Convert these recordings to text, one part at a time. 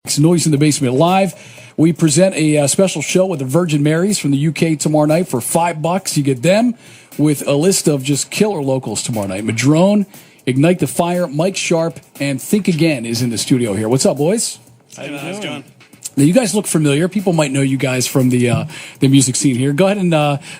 It's Noise in the Basement Live. We present a special show with the Virgin Marys from the UK tomorrow night for $5. You get them with a list of just killer locals tomorrow night. Madrone, Ignite the Fire, Mike Sharp, and Think Again is in the studio here. What's up, boys? How's it going? Now, you guys look familiar. People might know you guys from the music scene here. Go ahead and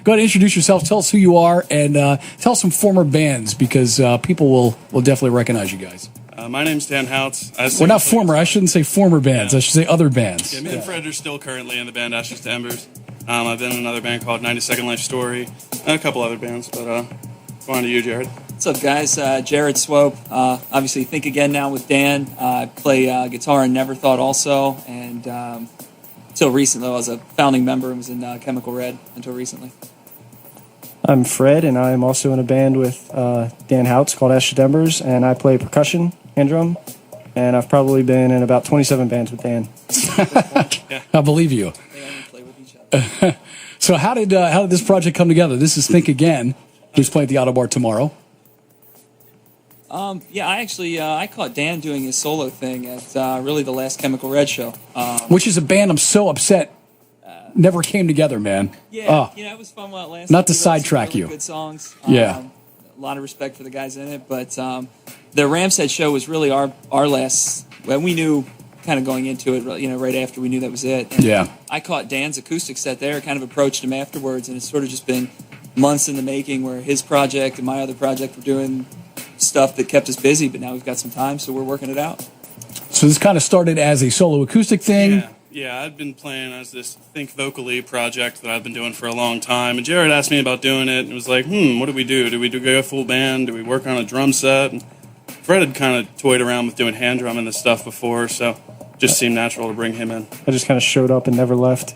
introduce yourself. Tell us who you are, and tell some former bands because people will definitely recognize you guys. My name's Dan Houtz. Well, not former. I shouldn't say former bands. Yeah. I should say other bands. Yeah, me and Fred are still currently in the band Ashes to Embers. I've been in another band called 92nd Life Story, and a couple other bands, but go on to you, Jared. What's up, guys? Jared Swope. Obviously, Think Again now with Dan. I play guitar in Never Thought also, and until recently, I was a founding member and was in Chemical Red until recently. I'm Fred, and I'm also in a band with Dan Houtz called Ashes to Embers, and I play percussion and drum, and I've probably been in about 27 bands with Dan. I believe you. They only play with each other. So how did this project come together? This is Think Again, who's playing at the Auto Bar tomorrow. I caught Dan doing his solo thing at really the last Chemical Red show. Which is a band I'm so upset never came together, man. Yeah, it was fun while it lasted. Not to We wrote some sidetrack really you. Good songs. Yeah. A lot of respect for the guys in it, but the Ramshead show was really our last. When we knew, kind of going into it, right after we knew that was it. And Yeah. I caught Dan's acoustic set there. Kind of approached him afterwards, and it's sort of just been months in the making, where his project and my other project were doing stuff that kept us busy. But now we've got some time, so we're working it out. So this kind of started as a solo acoustic thing. Yeah, I'd been playing as this Think Vocally project that I've been doing for a long time, and Jared asked me about doing it, and it was like, what do we do? Do we go full band? Do we work on a drum set? And Fred had kind of toyed around with doing hand drumming and stuff before, so it just seemed natural to bring him in. I just kind of showed up and never left.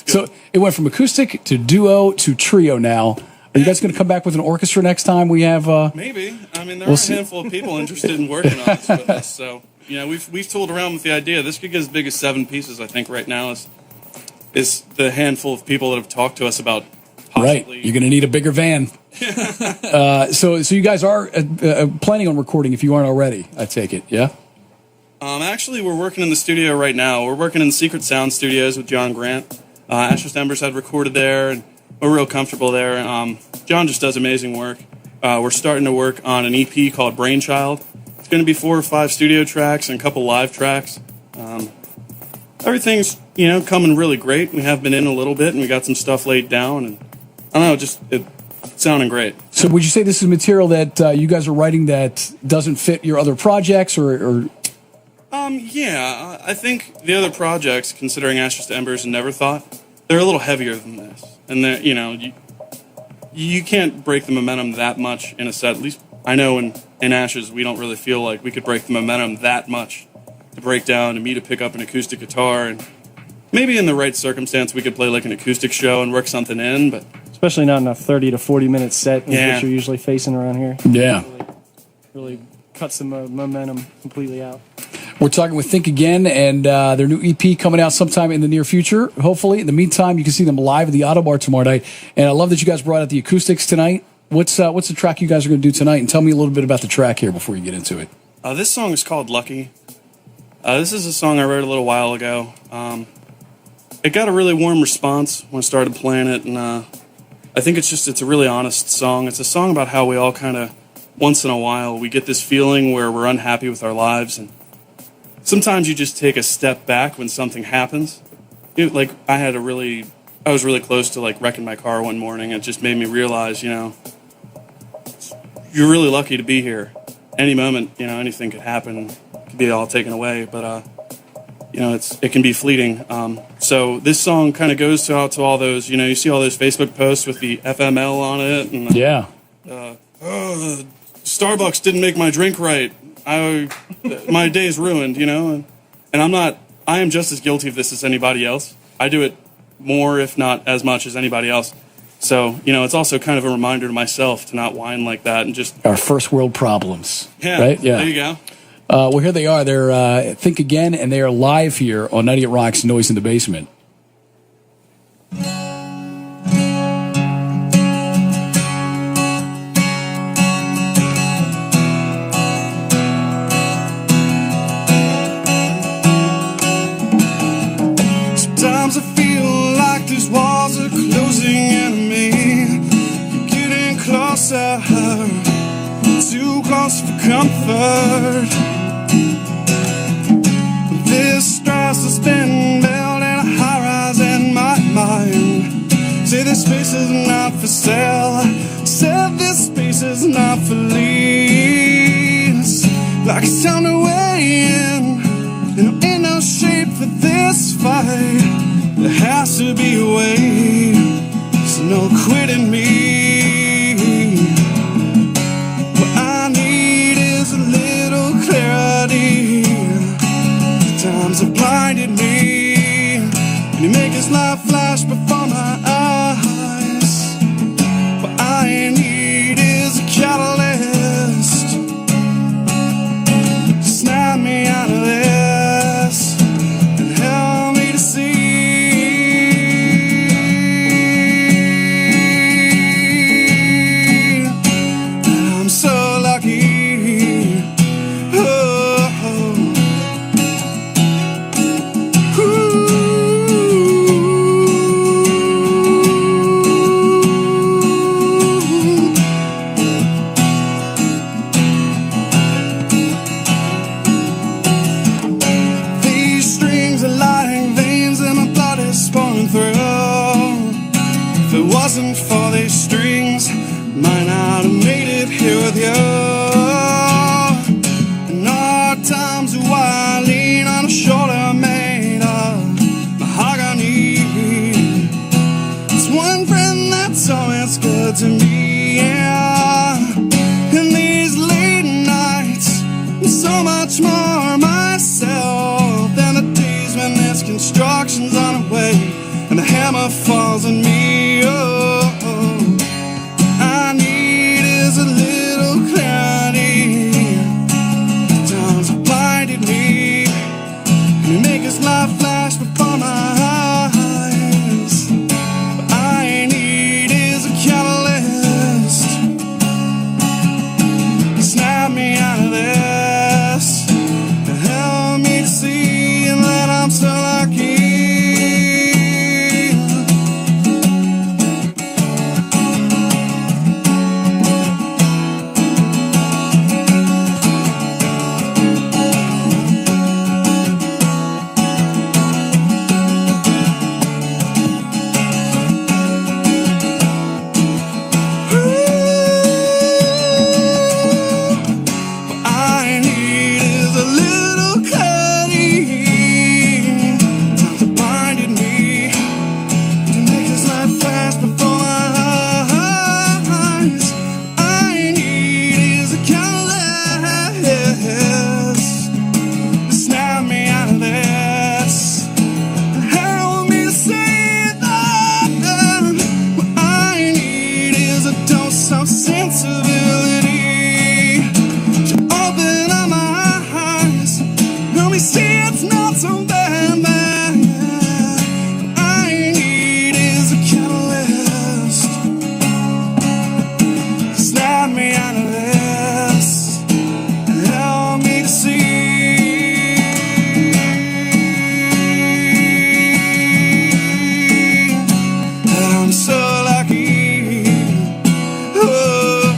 So it went from acoustic to duo to trio now. Are you guys going to come back with an orchestra next time we have... Maybe. I mean, there are a handful of people interested in working on this with us, so... we've tooled around with the idea. This could get as big as 7 pieces, I think, right now is the handful of people that have talked to us about possibly... Right. You're going to need a bigger van. So you guys are planning on recording if you aren't already, I take it, yeah? Actually, we're working in the studio right now. We're working in Secret Sound Studios with John Grant. Ashes to Embers had recorded there, and we're real comfortable there. John just does amazing work. We're starting to work on an EP called Brainchild. It's going to be 4 or 5 studio tracks and a couple live tracks. Everything's, coming really great. We have been in a little bit, and we got some stuff laid down, and I don't know, it's sounding great. So would you say this is material that you guys are writing that doesn't fit your other projects, or? Yeah, I think the other projects, considering Ashes to Embers and Never Thought, they're a little heavier than this, and you can't break the momentum that much in a set. At least I know in Ashes, we don't really feel like we could break the momentum that much to break down and me to pick up an acoustic guitar. And maybe in the right circumstance, we could play like an acoustic show and work something in, but... Especially not in a 30 to 40 minute set, which you're usually facing around here. Yeah. Really cuts the momentum completely out. We're talking with Think Again and their new EP coming out sometime in the near future, hopefully. In the meantime, you can see them live at the Auto Bar tomorrow night. And I love that you guys brought out the acoustics tonight. What's the track you guys are going to do tonight? And tell me a little bit about the track here before you get into it. This song is called Lucky. This is a song I wrote a little while ago. It got a really warm response when I started playing it, and I think it's a really honest song. It's a song about how we all kind of, once in a while, we get this feeling where we're unhappy with our lives, and sometimes you just take a step back when something happens. I was really close to wrecking my car one morning. It just made me realize, you're really lucky to be here. Any moment, anything could happen, could be all taken away, but it can be fleeting. So this song kind of goes out to all those, you see all those Facebook posts with the FML on it, and Starbucks didn't make my drink right. My day's ruined, and I am just as guilty of this as anybody else. I do it more, if not as much as anybody else. So, it's also kind of a reminder to myself to not whine like that and just... Our first world problems. Yeah, right? Yeah. There you go. Well, here they are. They're Think Again, and they are live here on 98 Rock's Noise in the Basement. comfort. This stress has been built in a high rise in my mind. Say this space is not for sale. Said this space is not for lease. Like it's time to weigh in. And ain't no shape for this fight. There has to be a way. There's no quitting me. What I need is a little clarity. The times have blinded me. And you make this life flash before my eyes. What I need is a catalyst. Snap me out of this and help me to see that I'm so lucky. Oh, these strings are lying veins and my blood is pouring through. If it wasn't for these strings, might not have made it here with you. And hard times are why I lean on a shoulder made of mahogany. It's one friend that's always good to me, yeah. And these late nights, I'm so much more myself than the days when this construction's on the way and the hammer falls on me. Oh, I need is a little clarity. The times have blinded me. And you make this life flash before my eyes. What I need is a catalyst. Snap me out of this and help me to see that I'm so lucky. I need is a little clarity. Times have blinded me to make this life flash before my eyes. I need is a catalyst to snap me out of this and help me to see that what I need is a dose of sensibility. Open up my eyes, help me see it's not so bad, man. What I need is a catalyst. Snap me out of this and help me to see that I'm so lucky. Oh.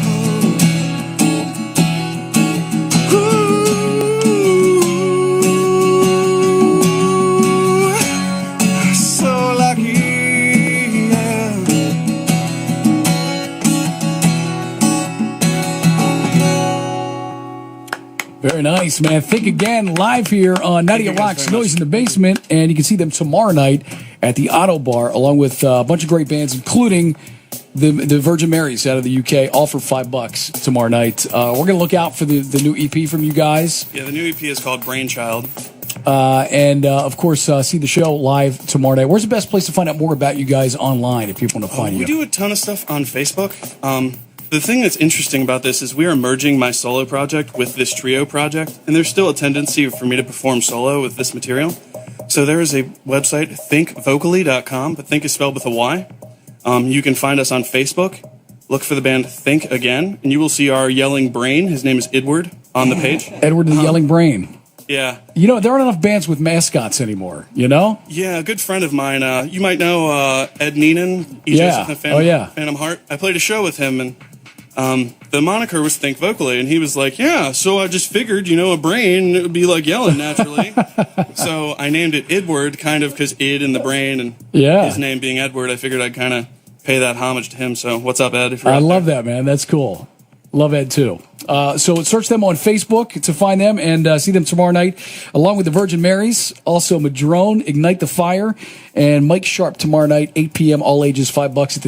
Ooh, so lucky, yeah. Very nice, man. Think Again live here on 98 you guys Rocks very Noise much. in the Basement, and you can see them tomorrow night at the Auto Bar, along with a bunch of great bands, including the Virgin Marys out of the UK, all for $5 tomorrow night. We're going to look out for the new EP from you guys. Yeah, the new EP is called Brainchild. And of course, see the show live tomorrow night. Where's the best place to find out more about you guys online if people want to find We you? do a ton of stuff on Facebook. The thing that's interesting about this is we are merging my solo project with this trio project, and there's still a tendency for me to perform solo with this material. So there is a website, thinkvocally.com, but think is spelled with a Y. You can find us on Facebook. Look for the band Think Again, and you will see our yelling brain. His name is Edward on the page. Edward the Yelling Brain. Yeah. You know, there aren't enough bands with mascots anymore, you know? Yeah, a good friend of mine. You might know Ed Neenan, Yeah. from Oh, yeah. Phantom Heart. I played a show with him, and the moniker was Think Vocally, and he was like, yeah, so I just figured, a brain, it would be like yelling naturally. So I named it Idward, kind of because id in the brain, and his name being Edward, I figured I'd kind of pay that homage to him. So what's up, Ed? If you're I love that, man. That's cool. Love Ed, too. So search them on Facebook to find them and see them tomorrow night, along with the Virgin Marys, also Madrone, Ignite the Fire, and Mike Sharp tomorrow night, 8 p.m., all ages, $5 at the